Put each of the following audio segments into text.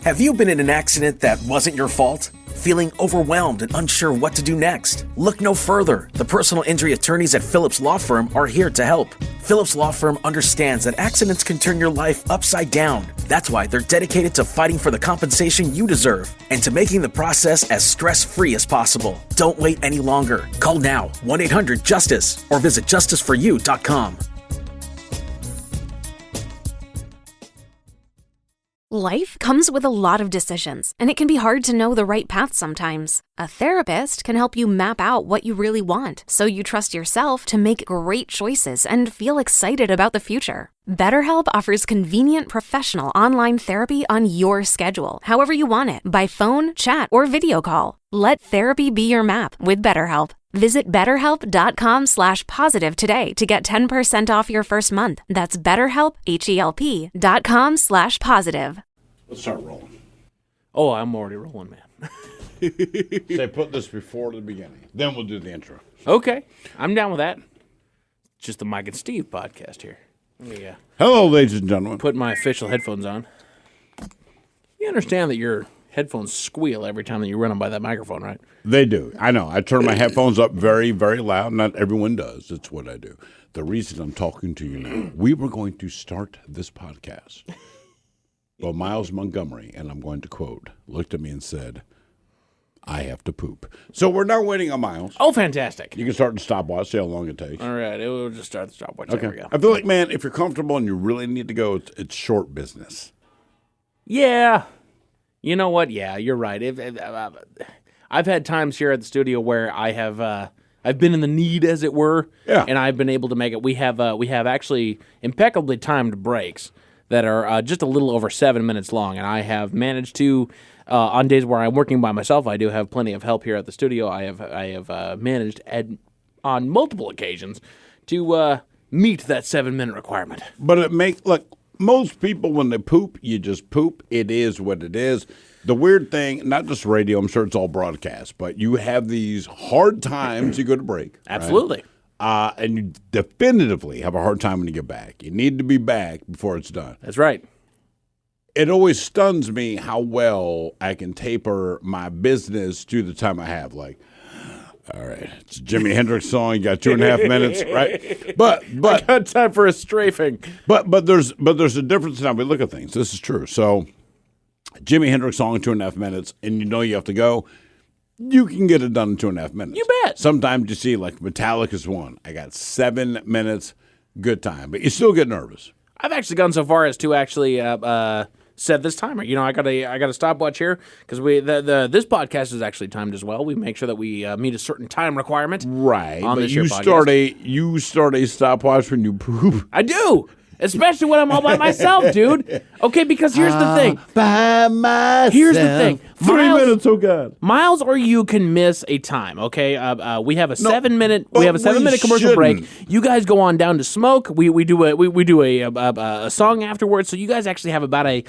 Have you been in an accident that wasn't your fault? Feeling overwhelmed and unsure what to do next? Look no further. The personal injury attorneys at Phillips Law Firm are here to help. Phillips Law Firm understands that accidents can turn your life upside down. That's why they're dedicated to fighting for the compensation you deserve and to making the process as stress-free as possible. Don't wait any longer. Call now, 1-800-JUSTICE, or visit justiceforyou.com. Life comes with a lot of decisions, and it can be hard to know the right path sometimes. A therapist can help you map out what you really want, so you trust yourself to make great choices and feel excited about the future. BetterHelp offers convenient professional online therapy on your schedule, however you want it, by phone, chat, or video call. Let therapy be your map with BetterHelp. Visit BetterHelp.com/positive today to get 10% off your first month. That's BetterHelp, HELP.com/positive. Let's start rolling. Oh, I'm already rolling, man. Say put this before the beginning. Then we'll do the intro. Okay, I'm down with that. Just the Mike and Steve podcast here. Yeah. Hello, ladies and gentlemen. Put my official headphones on. You understand that your headphones squeal every time that you run them by that microphone, right? They do. I know. I turn my headphones up very, very loud. Not everyone does. It's what I do. The reason I'm talking to you now, we were going to start this podcast. Well, Miles Montgomery, and I'm going to quote, looked at me and said, I have to poop. So we're now waiting on Miles. Oh, fantastic. You can start the stopwatch, see how long it takes. All right, we'll just start the stopwatch. Okay. There we go. I feel like, man, if you're comfortable and you really need to go, it's short business. Yeah. You know what? Yeah, you're right. I've had times here at the studio where I've been in the need, as it were, and I've been able to make it. We have actually impeccably timed breaks that are just a little over 7 minutes long, and I have managed to, on days where I'm working by myself, I do have plenty of help here at the studio. I have managed on multiple occasions to meet that 7 minute requirement. But look. Most people, when they poop, you just poop. It is what it is. The weird thing, not just radio, I'm sure it's all broadcast, but you have these hard times you go to break. Absolutely. Right? And you definitively have a hard time when you get back. You need to be back before it's done. That's right. It always stuns me how well I can taper my business to the time I have. Like, all right, it's a Jimi Hendrix song. You got 2.5 minutes, right? But I got time for a strafing. But there's a difference in how we look at things. This is true. So, Jimi Hendrix song 2.5 minutes, and you know you have to go. You can get it done in 2.5 minutes. You bet. Sometimes you see like Metallica's one. I got 7 minutes, good time, but you still get nervous. I've actually gone so far as to actually set this timer. You know, I got a stopwatch here because this podcast is actually timed as well. We make sure that we meet a certain time requirement. Right. On but this you start a stopwatch when you poop. I do. Especially when I'm all by myself, dude. Okay, because here's the thing. By myself. Here's the thing. 3 minutes, oh God. Miles or you can miss a time, okay? We have a 7 minute commercial shouldn't. break. You guys go on down to smoke. We do a song afterwards. So you guys actually have about a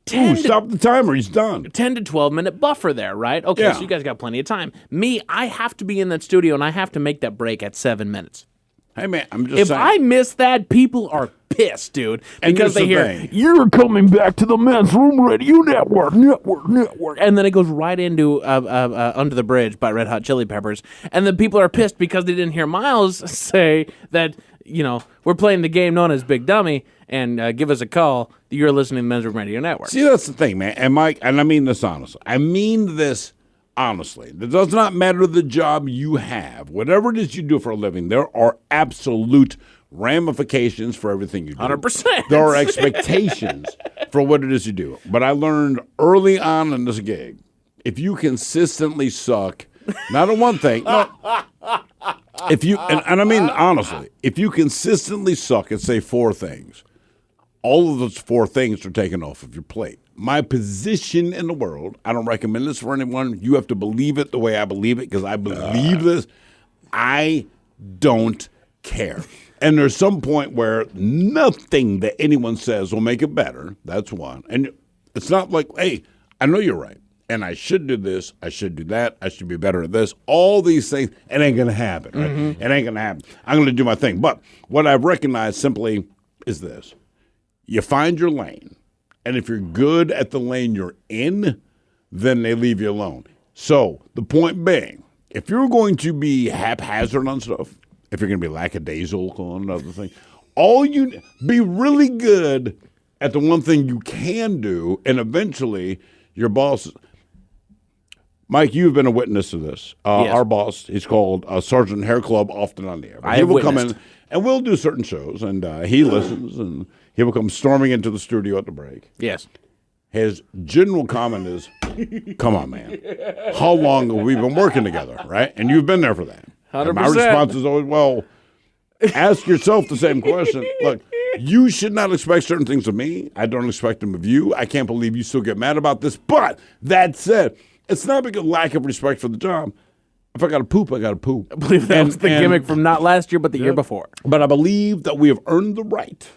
10 stop the timer. He's done. 10 to 12 minute buffer there, right? Okay, Yeah. so you guys got plenty of time. Me, I have to be in that studio and I have to make that break at 7 minutes. Hey man, I'm just If saying. I miss that, people are pissed, dude, And because they here's the hear thing. you're coming back to the Men's Room Radio Network, and then it goes right into Under the Bridge by Red Hot Chili Peppers, and then people are pissed because they didn't hear Miles say that, you know, we're playing the game known as Big Dummy, and give us a call. You're listening to the Men's Room Radio Network. See, that's the thing, man. And Mike, and I mean this honestly. Honestly, it does not matter the job you have. Whatever it is you do for a living, there are absolute ramifications for everything you do. 100%. There are expectations for what it is you do. But I learned early on in this gig, if you consistently suck, not on one thing, no, if you, and I mean honestly, if you consistently suck at, say, 4 things, all of those 4 things are taken off of your plate. My position in the world, I don't recommend this for anyone. You have to believe it the way I believe it because I believe this. I don't care. And there's some point where nothing that anyone says will make it better. That's one. And it's not like, hey, I know you're right. And I should do this. I should do that. I should be better at this. All these things, it ain't going to happen. Right? Mm-hmm. It ain't going to happen. I'm going to do my thing. But what I've recognized simply is this. You find your lane. And if you're good at the lane you're in, then they leave you alone. So the point being, if you're going to be haphazard on stuff, if you're going to be lackadaisical on another thing, be really good at the one thing you can do, and eventually your boss. Mike, you've been a witness to this. Yes. Our boss, he's called Sergeant Hair Club, often on the air. I have will come witnessed. in, and we'll do certain shows, and he listens, and he will come storming into the studio at the break. Yes. His general comment is, come on, man. How long have we been working together, right? And you've been there for that. 100%. And my response is always, well, ask yourself the same question. Look, you should not expect certain things of me. I don't expect them of you. I can't believe you still get mad about this. But that said, it's not because of lack of respect for the job. If I got to poop, I got to poop. I believe that was the gimmick from not last year, but the year before. But I believe that we have earned the right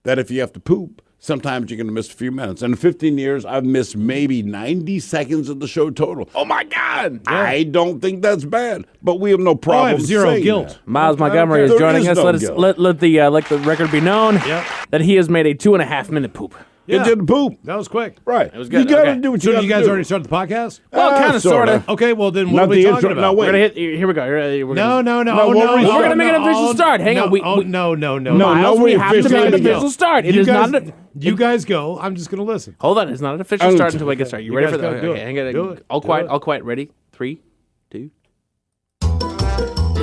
that if you have to poop, sometimes you're going to miss a few minutes. And in 15 years, I've missed maybe 90 seconds of the show total. Oh, my God. Yeah. I don't think that's bad, but we have no problem. I have zero guilt. That. Miles Montgomery is joining us. No Let the record be known that he has made a 2.5-minute poop. Yeah. It did poop. That was quick. Right. It was good. You got to Okay. do what So you got did to do. you guys already started the podcast? Well, kind of, sort of. Okay, well then what Not are we the talking intro. about? No, wait. We're gonna hit. Here we go. We're gonna, No. We're gonna make an official start. Hang on. No. Miles, we have to make an official start. It is not. You guys go. I'm just going to listen. Hold on. It's not an official start until we get started. You ready guys for that? go. Do Okay, it. hang on. Do it. All Do quiet. it. All quiet. Ready? 3, 2.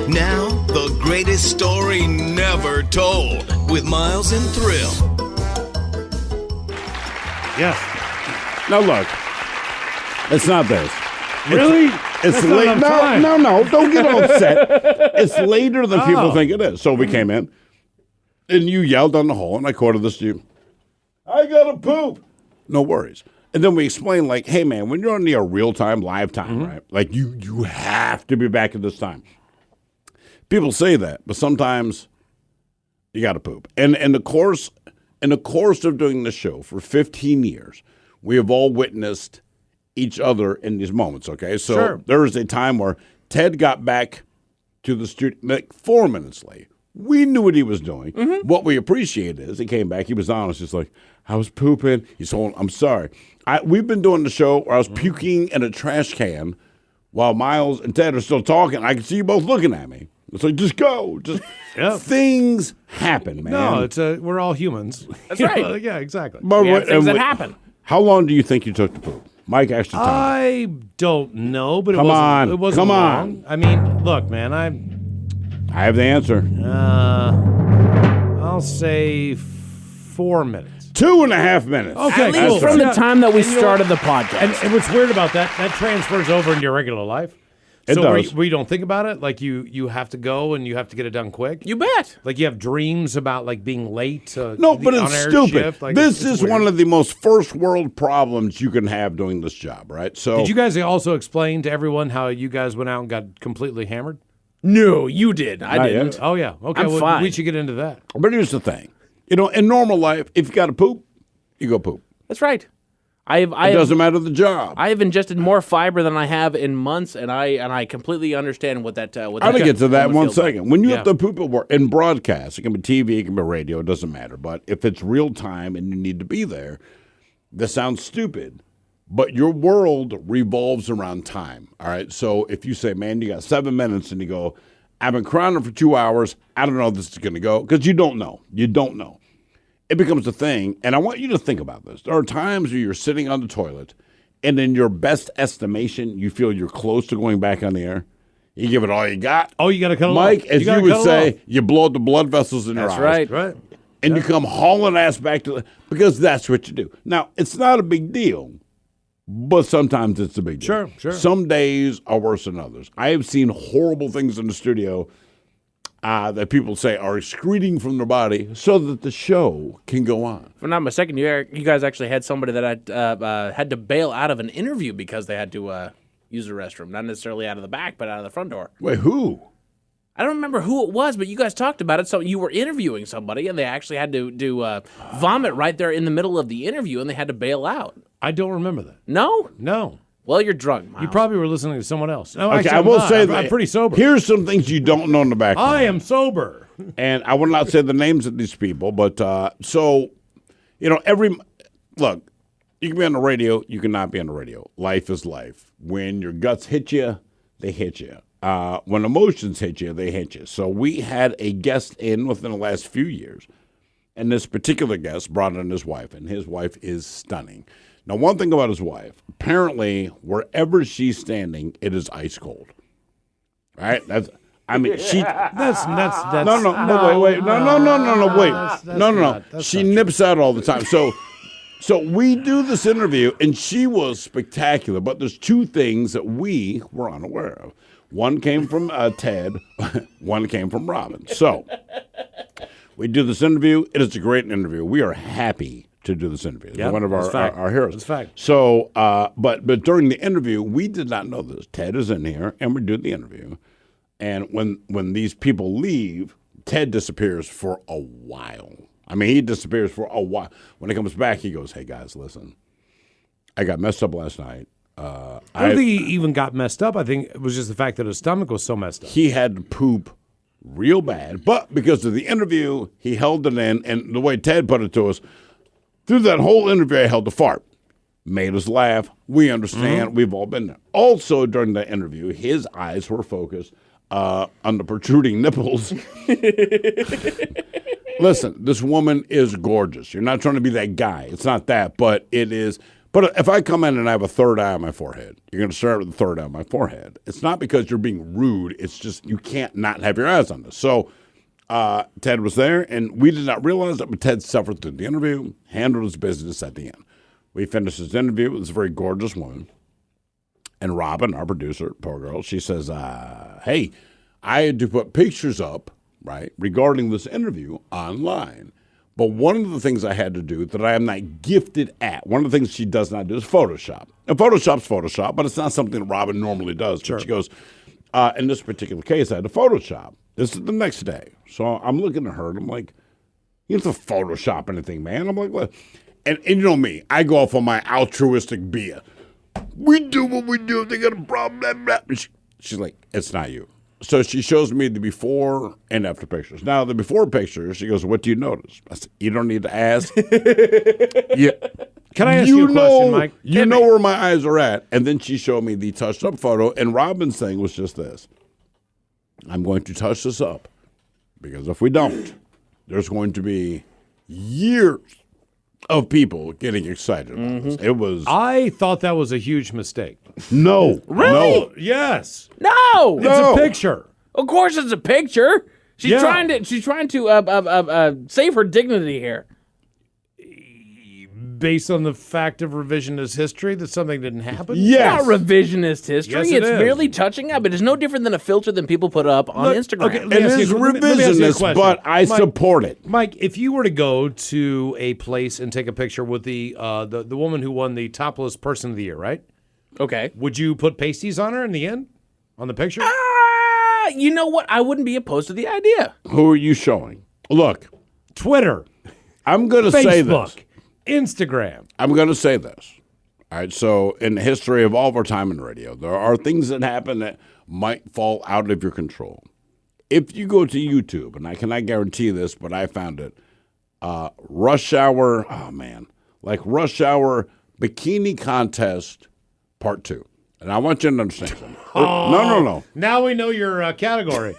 Now, the greatest story never told with Miles and Thrill. Yes. Now, look, it's not this. Really? It's That's not late. enough time. No. Don't get upset. It's later than people think it is. So we came in, and you yelled down the hall, and I quoted this to you. I got to poop. No worries. And then we explained, like, hey, man, when you're on the real time, live time, right? Like, you have to be back at this time. People say that, but sometimes you got to poop. And in the course of doing this show for 15 years, we have all witnessed each other in these moments, okay? So there was a time where Ted got back to the studio like 4 minutes late. We knew what he was doing. What we appreciated is he came back. He was honest. He's like, I was pooping. He's told, I'm sorry. We've been doing the show where I was puking in a trash can while Miles and Ted are still talking. I can see you both looking at me. It's like, just go. Just things happen, man. No, it's we're all humans. That's right. Yeah, exactly. But We have things that happen. How long do you think you took to poop? Mike actually time. I don't know, but Come on. it wasn't Come long. on. I mean, look, man, I have the answer. I'll say 4 minutes. 2.5 minutes. Okay, At least cool. from the Yeah. time that we And you know started the podcast. And what's weird about that transfers over into your regular life. It So where does. you don't think about it, like you have to go and you have to get it done quick. You bet. Like you have dreams about like being late. No, but it's stupid. Shift. Like, this it's is weird. one of the most first world problems you can have doing this job, right? So Did you guys also explain to everyone how you guys went out and got completely hammered? No, you did. I Not didn't. yet. Oh yeah. Okay. I'm well, fine. we should get into that. But here's the thing. You know, in normal life, if you got to poop, you go poop. That's right. It doesn't matter the job. I have ingested more fiber than I have in months, and I completely understand what that. What I'm that going to get to that in one feels like. second. When you Yeah. have to poop at work, in broadcast, it can be TV, it can be radio, it doesn't matter. But if it's real time and you need to be there, this sounds stupid, but your world revolves around time, all right? So if you say, man, you got 7 minutes, and you go, I've been crying for 2 hours, I don't know if this is going to go, because you don't know. You don't know. It becomes a thing, and I want you to think about this. There are times where you're sitting on the toilet, and in your best estimation, you feel you're close to going back on the air. You give it all you got. Oh, you got to cut it Mike, off. as you gotta would cut it say, off. you blow up the blood vessels in your That's eyes. right. Right. And you come hauling ass back to because that's what you do. Now, it's not a big deal, but sometimes it's a big deal. Sure. Some days are worse than others. I have seen horrible things in the studio that people say are excreting from their body so that the show can go on. If I'm not mistaken, you guys actually had somebody that had to bail out of an interview because they had to use the restroom, not necessarily out of the back, but out of the front door. Wait, who? I don't remember who it was, but you guys talked about it. So you were interviewing somebody, and they actually had to do vomit right there in the middle of the interview, and they had to bail out. I don't remember that. No? No. Well, you're drunk, Miles. You probably were listening to someone else. No, Okay, actually, I I'm will not. say I'm that pretty sober. Here's some things you don't know in the background. I am sober. And I will not say the names of these people, but so look, you can be on the radio, you cannot be on the radio. Life is life. When your guts hit you, they hit you. When emotions hit you, they hit you. So we had a guest in within the last few years, and this particular guest brought in his wife, and his wife is stunning. Now, one thing about his wife, apparently, wherever she's standing, it is ice cold. Right? Wait. She nips out all the time. So we do this interview, and she was spectacular. But there's two things that we were unaware of. One came from Ted. One came from Robin. So we do this interview. It is a great interview. We are happy to do this interview. Yep, one of our heroes. That's fact. So, but during the interview, we did not know this. Ted is in here, and we're doing the interview. And when these people leave, Ted disappears for a while. I mean, he disappears for a while. When he comes back, he goes, "Hey guys, listen, I got messed up last night. I don't think he even got messed up. I think it was just the fact that his stomach was so messed up. He had to poop real bad, but because of the interview, he held it in. And the way Ted put it to us, through that whole interview, I held the fart. Made us laugh. We understand. Mm-hmm. We've all been there. Also, during that interview, his eyes were focused on the protruding nipples. Listen, this woman is gorgeous. You're not trying to be that guy. It's not that, but it is. But if I come in and I have a third eye on my forehead, you're going to start with the third eye on my forehead. It's not because you're being rude. It's just you can't not have your eyes on this. So Ted was there, and we did not realize that, but Ted suffered through the interview, handled his business at the end. We finished his interview with this very gorgeous woman. And Robin, our producer, poor girl, she says, hey, I had to put pictures up, right, regarding this interview online. But one of the things I had to do that I am not gifted at, one of the things she does not do is Photoshop. And Photoshop's Photoshop, but it's not something that Robin normally does. Sure. She goes, in this particular case, I had to Photoshop. This is the next day. So I'm looking at her, and I'm like, you don't have to Photoshop anything, man. I'm like, what? And you know me, I go off on my altruistic beer. We do what we do. They got a problem. Blah, blah. She's like, it's not you. So she shows me the before and after pictures. Now, the before pictures, she goes, what do you notice? I said, you don't need to ask. Yeah. Can I ask you a question, Mike? You know where my eyes are at. And then she showed me the touched-up photo, and Robin's thing was just this. I'm going to touch this up, because if we don't, there's going to be years of people getting excited about this. It was. I thought that was a huge mistake. No. Really? No. Yes. No. It's a picture. Of course it's a picture. She's trying to save her dignity here. Based on the fact of revisionist history that something didn't happen? Yes. It's not revisionist history. Yes, it's it is. merely touching up. It is no different than a filter that people put up on Instagram. Okay, It is revisionist, but I support it. Mike, if you were to go to a place and take a picture with the woman who won the Topless Person of the Year, right? Okay. Would you put pasties on her in the end? On the picture? You know what? I wouldn't be opposed to the idea. Who are you showing? Look, Twitter, I'm going to say this. Facebook, Instagram. I'm going to say this. All right, so in the history of all of our time in radio, there are things that happen that might fall out of your control. If you go to YouTube, and I cannot guarantee this, but I found it, Rush Hour Bikini Contest Part 2. And I want you to understand something. No. Now we know your category.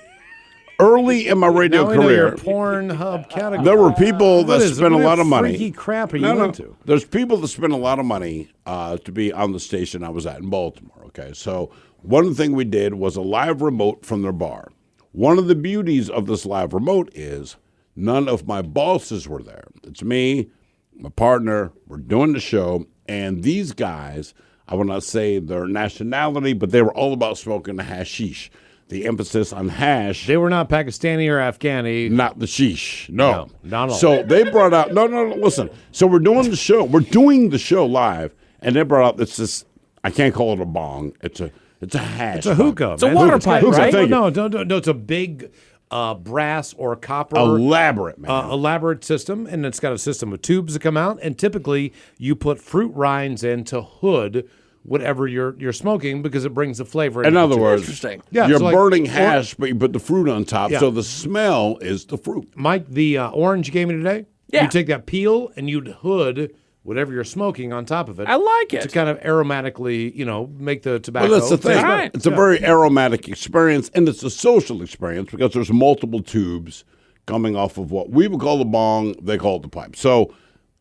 Early in my radio now we know career, your Pornhub category. there were people that spent a lot of money. Freaky crap are you into? There's people that spend a lot of money to be on the station I was at in Baltimore. Okay, so one thing we did was a live remote from their bar. One of the beauties of this live remote is none of my bosses were there. It's me, my partner. We're doing the show, and these guys, I will not say their nationality, but they were all about smoking the hashish. The emphasis on hash. They were not Pakistani or Afghani. Not the sheesh. No. Not all. So they brought out, no, listen. So we're doing the show. We're doing the show live, and they brought out this, I can't call it a bong. It's a hash. It's a hookah. It's a water pipe, right? No, it's a big brass or copper. Elaborate, man. Elaborate system, and it's got a system of tubes that come out, and typically you put fruit rinds in to hood whatever you're smoking because it brings the flavor. In other words, interesting. Yeah, you're so like burning hash, but you put the fruit on top, Yeah. so the smell is the fruit. Mike, the orange you gave me today, You take that peel and you'd hood whatever you're smoking on top of it. I like it. To kind of aromatically, make the tobacco. Well, that's the thing. Right. It's a very aromatic experience, and it's a social experience because there's multiple tubes coming off of what we would call the bong. They call it the pipe. So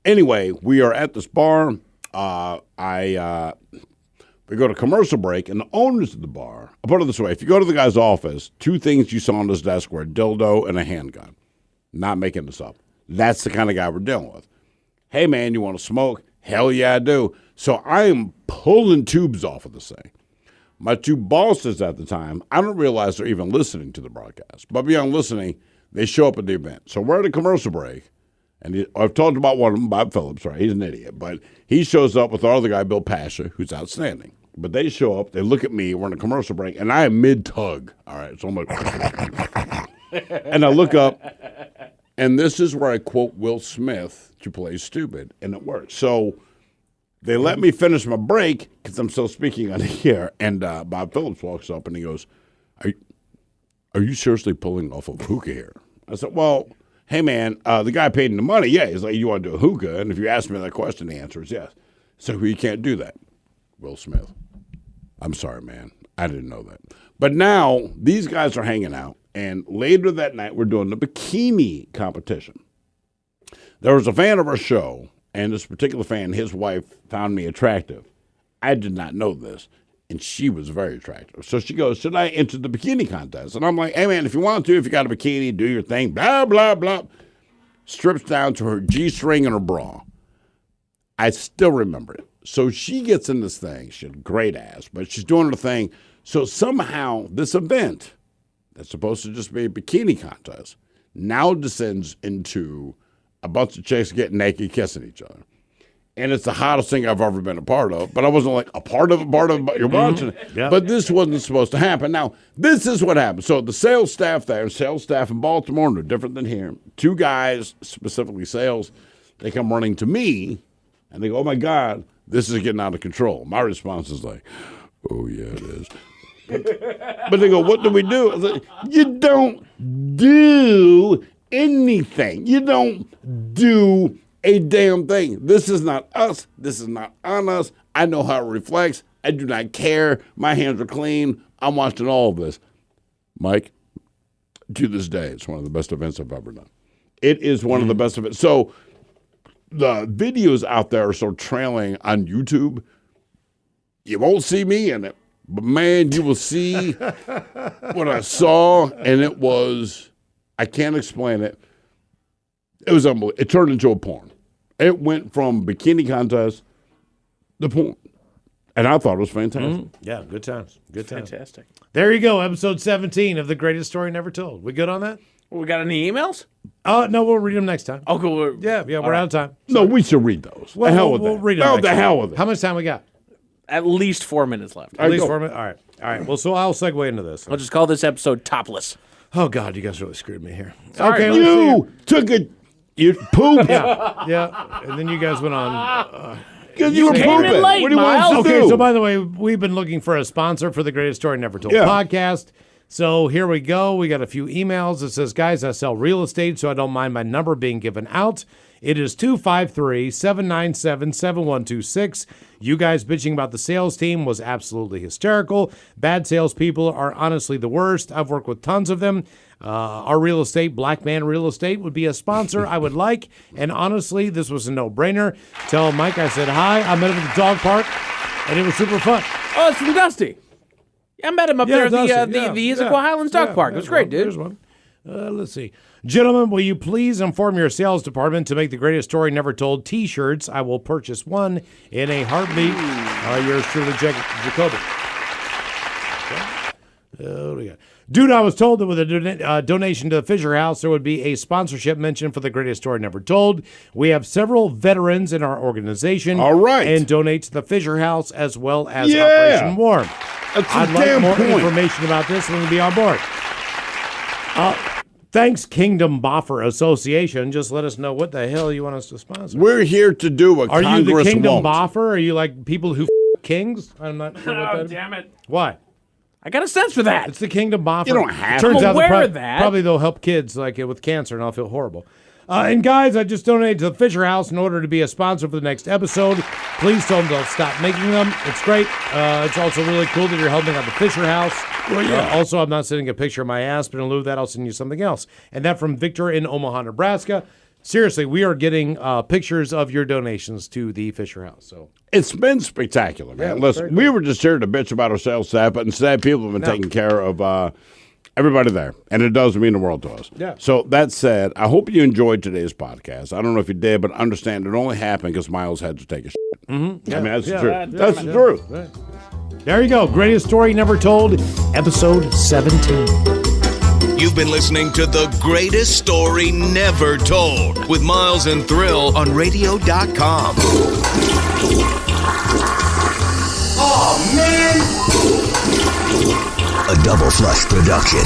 anyway, we are at this bar. We go to commercial break, and the owners of the bar, I'll put it this way. If you go to the guy's office, 2 things you saw on his desk were a dildo and a handgun. Not making this up. That's the kind of guy we're dealing with. Hey, man, you want to smoke? Hell yeah, I do. So I am pulling tubes off of this thing. My 2 bosses at the time, I don't realize they're even listening to the broadcast. But beyond listening, they show up at the event. So we're at a commercial break. And I've talked about one of them, Bob Phillips, right? He's an idiot. But he shows up with our other guy, Bill Pasha, who's outstanding. But they show up, they look at me, we're in a commercial break, and I am mid-tug. All right, so I'm like, and I look up, and this is where I quote Will Smith to play stupid, and it works. So they let me finish my break because I'm still speaking on here, and Bob Phillips walks up, and he goes, are you seriously pulling off of hookah here? I said, well, hey, man, the guy paid him the money. Yeah, he's like, you want to do a hookah? And if you ask me that question, the answer is yes. So you can't do that. Will Smith. I'm sorry, man. I didn't know that. But now these guys are hanging out, and later that night we're doing the bikini competition. There was a fan of our show, and this particular fan, his wife, found me attractive. I did not know this, and she was very attractive. So she goes, should I enter the bikini contest? And I'm like, hey, man, if you want to, if you got a bikini, do your thing, blah, blah, blah. Strips down to her G-string and her bra. I still remember it. So she gets in this thing. She had a great ass, but she's doing her thing. So somehow this event that's supposed to just be a bikini contest now descends into a bunch of chicks getting naked, kissing each other. And it's the hottest thing I've ever been a part of. But I wasn't like a part of it, but you're watching it. Yep. But this wasn't supposed to happen. Now, this is what happened. So the sales staff there, sales staff in Baltimore, and they're different than here. 2 guys, specifically sales, they come running to me, and they go, oh, my God, this is getting out of control. My response is like, oh, yeah, it is. But they go, what do we do? I was like, you don't do anything. You don't do a damn thing. This is not us. This is not on us. I know how it reflects. I do not care. My hands are clean. I'm watching all of this. Mike, to this day, it's one of the best events I've ever done. It is one of the best events. So the videos out there are still trailing on YouTube. You won't see me in it, but man, you will see what I saw, and it was, I can't explain it. It was unbelievable. It turned into a porn. It went from bikini contest to porn. And I thought it was fantastic. Yeah, good times. Good times. Fantastic. There you go, episode 17 of The Greatest Story Never Told. We good on that? We got any emails? No, we'll read them next time. Oh, cool. Yeah, we're out of time. No, we should read those. Well, the hell with we'll that. read them No, next the time. hell with it. How much time we got? At least 4 minutes left. At least go. 4 minutes? All right. Well, so I'll segue into this. I'll just call this episode Topless. Oh, God, you guys really screwed me here. Sorry, okay, bud. let's see. You took a, you pooped. Yeah, and then you guys went on. Because you were came in pooping. late, What do you want us to Okay, do? so by the way, we've been looking for a sponsor for the Greatest Story Never Told Yeah. podcast. So here we go. We got a few emails. It says, guys, I sell real estate, so I don't mind my number being given out. It is 253-797-7126. You guys bitching about the sales team was absolutely hysterical. Bad salespeople are honestly the worst. I've worked with tons of them. Our real estate, Black Man Real Estate, would be a sponsor I would like. And honestly, this was a no-brainer. Tell Mike I said hi. I met him at the dog park, and it was super fun. Oh, it's from Dusty. I met him up there at the Issaquah Highlands Dog Park. It was great, dude. There's one. Let's see. Gentlemen, will you please inform your sales department to make the Greatest Story Never Told t-shirts? I will purchase one in a heartbeat. Yours truly, Jacoby. Okay. What do we got? Dude, I was told that with a donation to the Fisher House, there would be a sponsorship mention for the Greatest Story Never Told. We have several veterans in our organization. All right. And donate to the Fisher House as well as Operation Warm. That's a I'd like damn more point. information about this when we be on board. Thanks, Kingdom Boffer Association. Just let us know what the hell you want us to sponsor. We're here to do what Are Congress you the Kingdom won't. Boffer? Are you like people who kings? I'm not sure what that is. Damn it. Why? I got a sense for that. It's the Kingdom Boffer. You don't have Turns to. out I'm aware of that. probably they'll help kids like with cancer, and I'll feel horrible. And guys, I just donated to the Fisher House in order to be a sponsor for the next episode. Please tell them to stop making them. It's great. It's also really cool that you're helping out the Fisher House. Well, yeah. Also, I'm not sending a picture of my ass, but in lieu of that, I'll send you something else. And that from Victor in Omaha, Nebraska. Seriously, we are getting pictures of your donations to the Fisher House. So it's been spectacular, man. Yeah, Listen, we were just here to bitch about our sales staff, but instead people have been taking care of everybody there, and it does mean the world to us. Yeah. So that said, I hope you enjoyed today's podcast. I don't know if you did, but understand it only happened because Miles had to take a shit. Mm-hmm. Yeah. I mean, that's the truth. That's the truth. Right. There you go. Greatest story never told, episode 17. You've been listening to The Greatest Story Never Told with Miles and Thrill on radio.com. Oh, man! A Double Flush production.